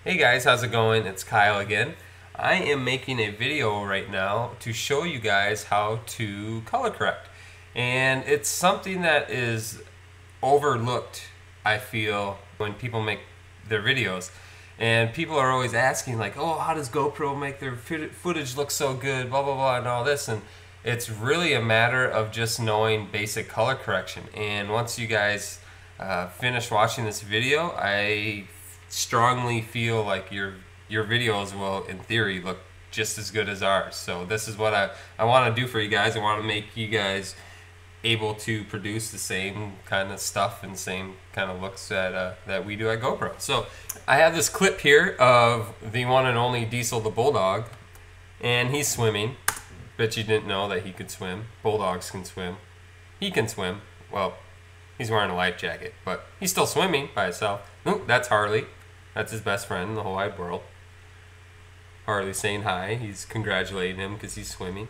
Hey guys, how's it going? It's Kyle again. I am making a video right now to show you guys how to color correct. And it's something that is overlooked, I feel, when people make their videos. And people are always asking like, oh, how does GoPro make their footage look so good, blah, blah, blah, and all this. And it's really a matter of just knowing basic color correction. And once you guys finish watching this video, I strongly feel like your videos will, in theory, look just as good as ours. So this is what I want to do for you guys. I want to make you guys able to produce the same kind of stuff and same kind of looks that we do at GoPro. So I have this clip here of the one and only Diesel the Bulldog, and he's swimming. Bet you didn't know that he could swim. Bulldogs can swim. He can swim. Well, he's wearing a life jacket, but he's still swimming by himself. Ooh, that's Harley. That's his best friend in the whole wide world. Harley saying hi. He's congratulating him because he's swimming.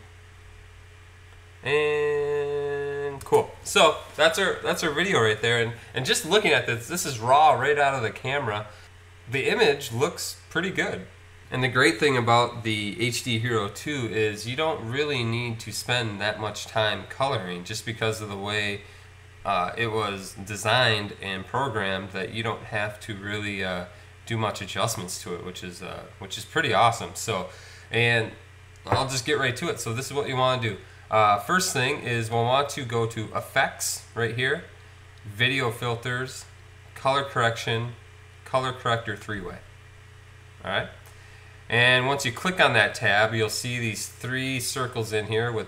And cool. So that's our video right there. And just looking at this is raw right out of the camera. The image looks pretty good. And the great thing about the HD Hero 2 is you don't really need to spend that much time coloring, just because of the way it was designed and programmed, that you don't have to really do much adjustments to it, which is pretty awesome. So, and I'll just get right to it. So this is what you want to do. First thing is we'll want to go to Effects right here, Video Filters, Color Correction, Color Corrector 3-way. All right. And once you click on that tab, you'll see these 3 circles in here with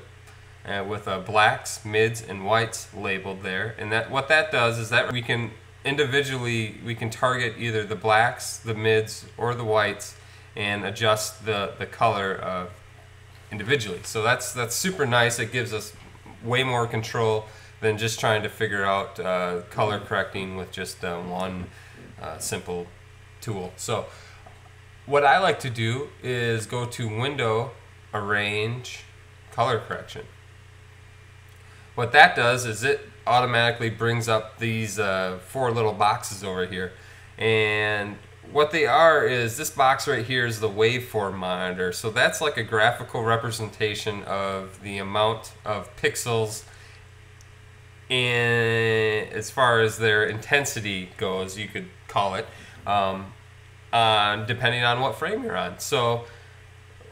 blacks, mids, and whites labeled there. And what that does is that we can individually target either the blacks, the mids, or the whites, and adjust the color individually. So that's super nice. It gives us way more control than just trying to figure out color correcting with just one simple tool. So what I like to do is go to Window, Arrange, Color Correction. What that does is it automatically brings up these 4 little boxes over here. And what they are is, this box right here is the Waveform Monitor. So that's like a graphical representation of the amount of pixels, and as far as their intensity goes, you could call it, depending on what frame you're on. So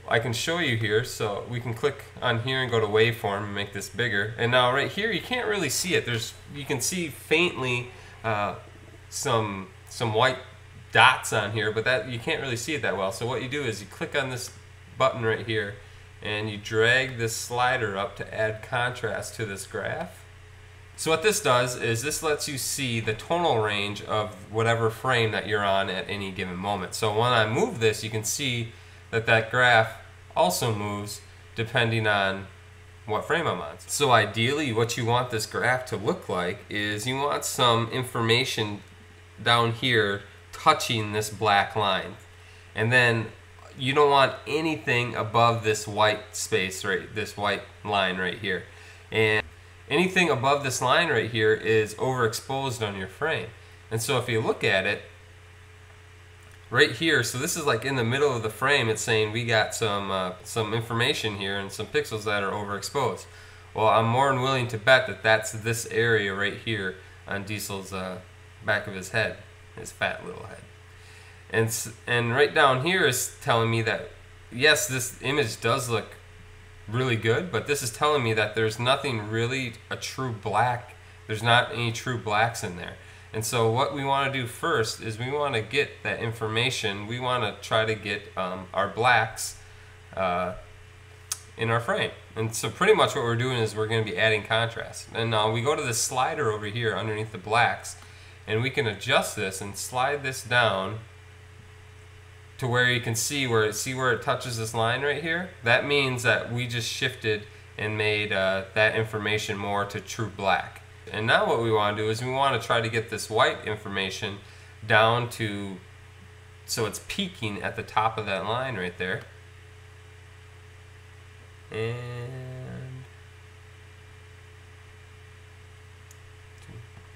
I can show you here. So we can click on here and go to Waveform and make this bigger. And now right here you can't really see it. You can see faintly some white dots on here, but that you can't really see it that well. So what you do is you click on this button right here and you drag this slider up to add contrast to this graph. So what this does is this lets you see the tonal range of whatever frame that you're on at any given moment. So when I move this, you can see that graph also moves depending on what frame I'm on. So ideally what you want this graph to look like is you want some information down here touching this black line. And then you don't want anything above this white space, right, this white line right here. And anything above this line right here is overexposed on your frame. And so if you look at it right here, so this is like in the middle of the frame, it's saying we got some information here and some pixels that are overexposed. Well, I'm more than willing to bet that that's this area right here on Diesel's back of his head, his fat little head. And right down here is telling me that yes, this image does look really good, but this is telling me that there's nothing really a true black. There's not any true blacks in there. And so what we want to do first is we want to get that information. We want to try to get our blacks in our frame. And so pretty much what we're doing is we're going to be adding contrast. And now we go to this slider over here underneath the blacks, and we can adjust this and slide this down to where you can see where it touches this line right here. That means that we just shifted and made that information more to true black. And now what we want to do is we want to try to get this white information down to, so it's peaking at the top of that line right there. And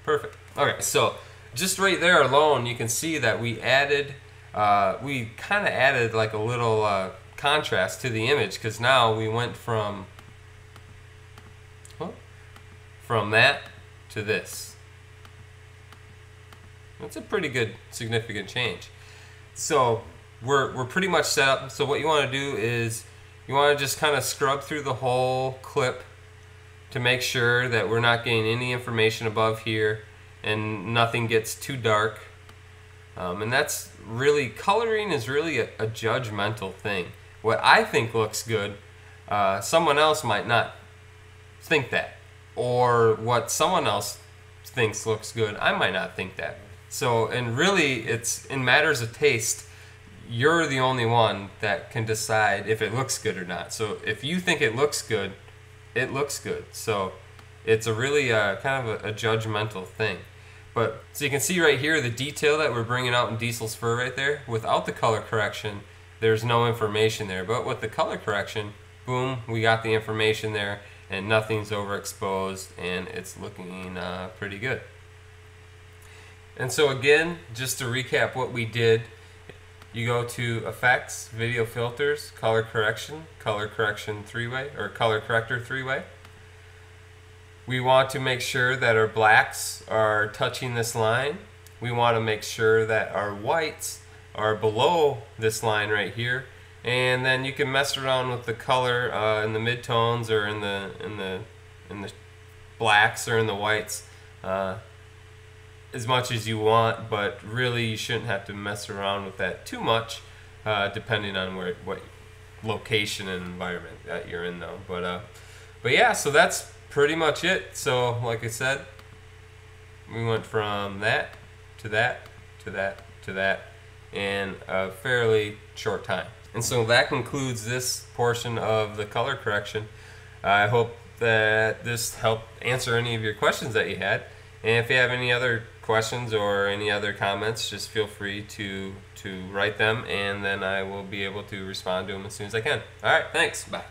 perfect. Okay, so just right there alone, you can see that we added we kind of added like a little contrast to the image, because now we went from that to this. That's a pretty good significant change. So we're pretty much set up. So what you want to do is you want to just kind of scrub through the whole clip to make sure that we're not getting any information above here and nothing gets too dark. And that's really, coloring is really a judgmental thing. What I think looks good, someone else might not think that. Or what someone else thinks looks good, I might not think that. So, and really, it's in matters of taste, you're the only one that can decide if it looks good or not. So if you think it looks good, it looks good. So it's a really kind of a judgmental thing. But so you can see right here the detail that we're bringing out in Diesel's fur right there. Without the color correction, there's no information there. But with the color correction, boom, we got the information there, and nothing's overexposed, and it's looking pretty good. And so again, just to recap what we did, you go to Effects, Video Filters, Color Correction 3-way, or Color Corrector 3-way. We want to make sure that our blacks are touching this line. We want to make sure that our whites are below this line right here. And then you can mess around with the color in the midtones or in the blacks or in the whites as much as you want, but really you shouldn't have to mess around with that too much, depending on what location and environment that you're in, though. But yeah, so that's pretty much it. So like I said, we went from that to that to that to that in a fairly short time. And so that concludes this portion of the color correction. I hope that this helped answer any of your questions that you had. And if you have any other questions or any other comments, just feel free to write them, and then I will be able to respond to them as soon as I can. All right, thanks. Bye.